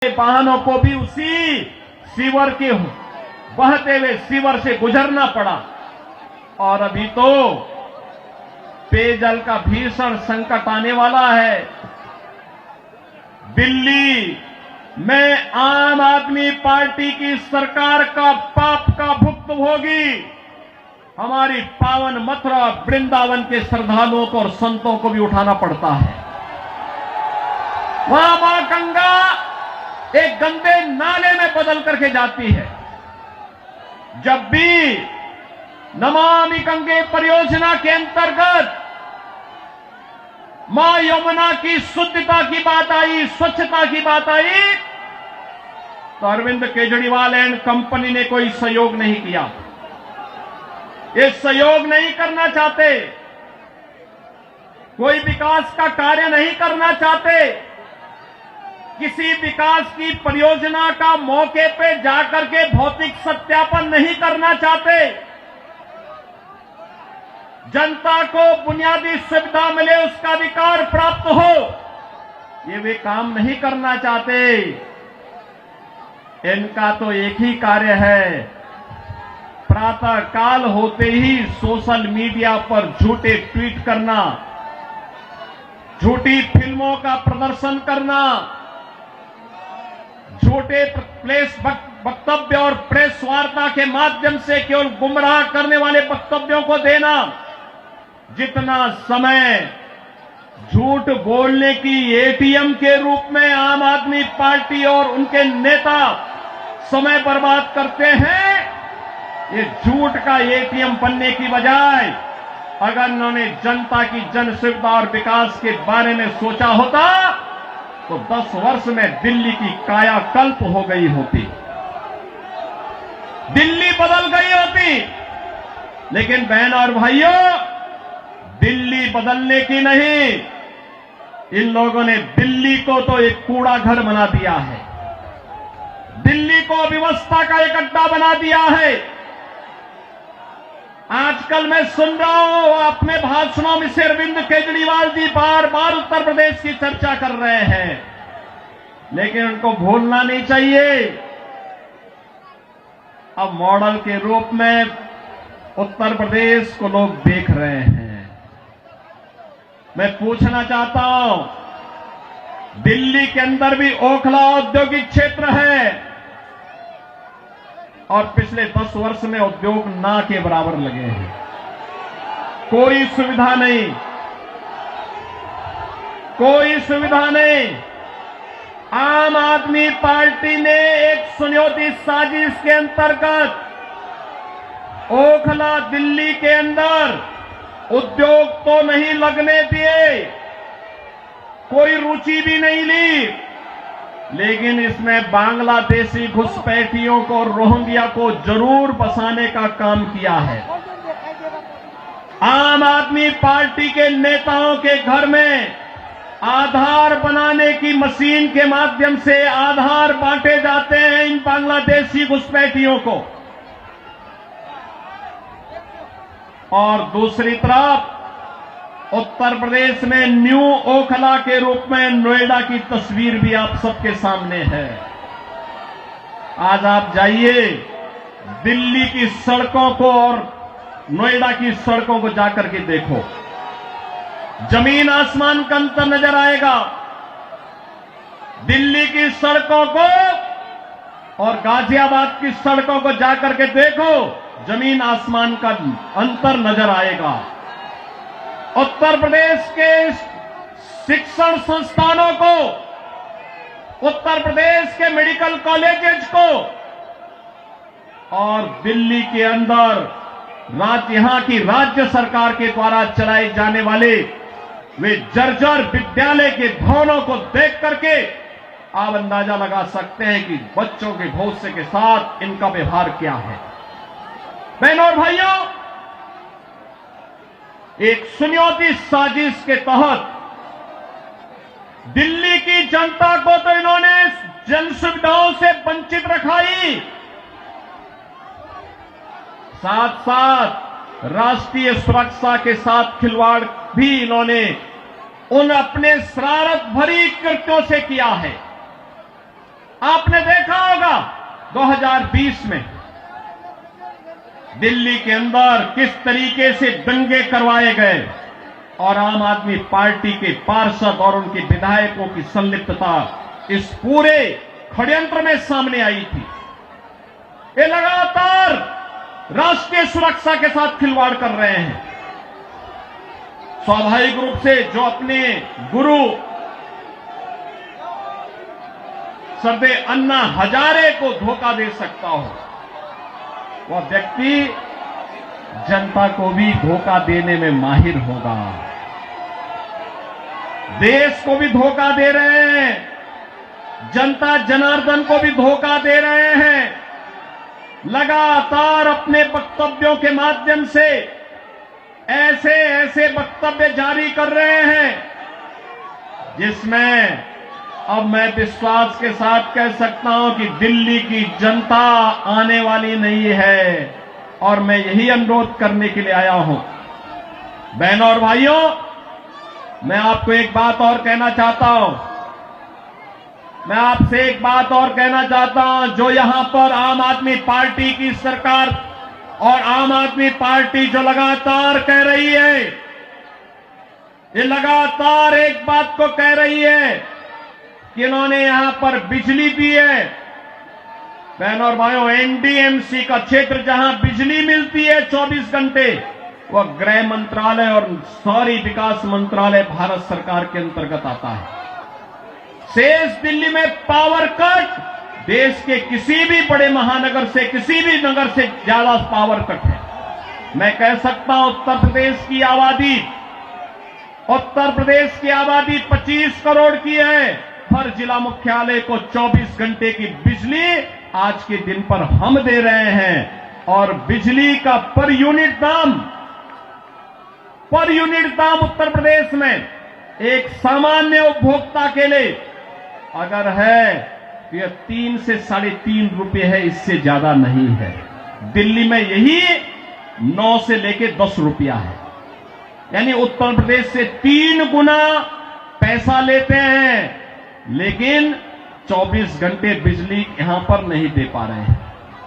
वाहनों को भी उसी सीवर के बहते हुए सीवर से गुजरना पड़ा। और अभी तो पेयजल का भीषण संकट आने वाला है। दिल्ली में आम आदमी पार्टी की सरकार का पाप का भुक्तभोगी हमारी पावन मथुरा वृंदावन के श्रद्धालुओं को और संतों को भी उठाना पड़ता है। वहां मां गंगा एक गंदे नाले में बदल करके जाती है। जब भी नमामि गंगे परियोजना के अंतर्गत मां यमुना की शुद्धता की बात आई, स्वच्छता की बात आई, तो अरविंद केजरीवाल एंड कंपनी ने कोई सहयोग नहीं किया। ये सहयोग नहीं करना चाहते, कोई विकास का कार्य नहीं करना चाहते, किसी विकास की परियोजना का मौके पे जाकर के भौतिक सत्यापन नहीं करना चाहते, जनता को बुनियादी सुविधा मिले, उसका अधिकार प्राप्त हो, ये वे काम नहीं करना चाहते। इनका तो एक ही कार्य है, प्रातः काल होते ही सोशल मीडिया पर झूठे ट्वीट करना, झूठी फिल्मों का प्रदर्शन करना, झूठे प्रेस वक्तव्य और प्रेस वार्ता के माध्यम से केवल गुमराह करने वाले वक्तव्यों को देना। जितना समय झूठ बोलने की एटीएम के रूप में आम आदमी पार्टी और उनके नेता समय बर्बाद करते हैं, ये झूठ का एटीएम बनने की बजाय अगर उन्होंने जनता की जन सुविधा और विकास के बारे में सोचा होता तो 10 वर्ष में दिल्ली की कायाकल्प हो गई होती, दिल्ली बदल गई होती। लेकिन बहन और भाइयों, दिल्ली बदलने की नहीं, इन लोगों ने दिल्ली को तो एक कूड़ा घर बना दिया है, दिल्ली को अव्यवस्था का एक अड्डा बना दिया है। आजकल मैं सुन रहा हूं अपने भाषणों में से अरविंद केजरीवाल जी बार बार उत्तर प्रदेश की चर्चा कर रहे हैं, लेकिन उनको भूलना नहीं चाहिए अब मॉडल के रूप में उत्तर प्रदेश को लोग देख रहे हैं। मैं पूछना चाहता हूं, दिल्ली के अंदर भी ओखला औद्योगिक क्षेत्र है और पिछले 10 वर्ष में उद्योग ना के बराबर लगे हैं, कोई सुविधा नहीं, कोई सुविधा नहीं। आम आदमी पार्टी ने एक सुनियोजित साजिश के अंतर्गत ओखला दिल्ली के अंदर उद्योग तो नहीं लगने दिए, कोई रुचि भी नहीं ली, लेकिन इसमें बांग्लादेशी घुसपैठियों को, रोहिंग्या को जरूर बसाने का काम किया है। आम आदमी पार्टी के नेताओं के घर में आधार बनाने की मशीन के माध्यम से आधार बांटे जाते हैं इन बांग्लादेशी घुसपैठियों को, और दूसरी तरफ उत्तर प्रदेश में न्यू ओखला के रूप में नोएडा की तस्वीर भी आप सबके सामने है। आज आप जाइए दिल्ली की सड़कों को और नोएडा की सड़कों को जाकर के देखो, जमीन आसमान का अंतर नजर आएगा। दिल्ली की सड़कों को और गाजियाबाद की सड़कों को जाकर के देखो, जमीन आसमान का अंतर नजर आएगा। उत्तर प्रदेश के शिक्षण संस्थानों को, उत्तर प्रदेश के मेडिकल कॉलेजेस को और दिल्ली के अंदर यहां की राज्य सरकार के द्वारा चलाए जाने वाले वे जर्जर विद्यालय के भवनों को देख करके आप अंदाजा लगा सकते हैं कि बच्चों के भविष्य के साथ इनका व्यवहार क्या है। बहनों और भाइयों, एक सुनियोजित साजिश के तहत दिल्ली की जनता को तो इन्होंने जन सुविधाओं से वंचित रखाई, साथ साथ राष्ट्रीय सुरक्षा के साथ खिलवाड़ भी इन्होंने उन अपने शरारत भरी कृत्यों से किया है। आपने देखा होगा 2020 में दिल्ली के अंदर किस तरीके से दंगे करवाए गए और आम आदमी पार्टी के पार्षद और उनके विधायकों की संलिप्तता इस पूरे षड्यंत्र में सामने आई थी। ये लगातार राष्ट्रीय सुरक्षा के साथ खिलवाड़ कर रहे हैं। स्वाभाविक रूप से जो अपने गुरु सरदे अन्ना हजारे को धोखा दे सकता हो, वह व्यक्ति जनता को भी धोखा देने में माहिर होगा। देश को भी धोखा दे रहे हैं, जनता जनार्दन को भी धोखा दे रहे हैं। लगातार अपने वक्तव्यों के माध्यम से ऐसे ऐसे वक्तव्य जारी कर रहे हैं जिसमें अब मैं विश्वास के साथ कह सकता हूं कि दिल्ली की जनता आने वाली नहीं है। और मैं यही अनुरोध करने के लिए आया हूं। बहनों और भाइयों, मैं आपको एक बात और कहना चाहता हूं। मैं आपसे एक बात और कहना चाहता हूं। जो यहां पर आम आदमी पार्टी की सरकार और आम आदमी पार्टी जो लगातार कह रही है, ये लगातार एक बात को कह रही है कि इन्होंने यहां पर बिजली दी है। बहनों और भाइयों, एनडीएमसी का क्षेत्र जहां बिजली मिलती है 24 घंटे, वह गृह मंत्रालय और शहरी विकास मंत्रालय भारत सरकार के अंतर्गत आता है। शेष दिल्ली में पावर कट देश के किसी भी बड़े महानगर से, किसी भी नगर से ज्यादा पावर कट है। मैं कह सकता हूं उत्तर प्रदेश की आबादी 25 करोड़ की है। हर जिला मुख्यालय को 24 घंटे की बिजली आज के दिन पर हम दे रहे हैं। और बिजली का पर यूनिट दाम उत्तर प्रदेश में एक सामान्य उपभोक्ता के लिए अगर है तो यह 3 से 3.5 रुपए है, इससे ज्यादा नहीं है। दिल्ली में यही 9 से लेके 10 रुपया है। यानी उत्तर प्रदेश से 3 गुना पैसा लेते हैं, लेकिन 24 घंटे बिजली यहां पर नहीं दे पा रहे हैं।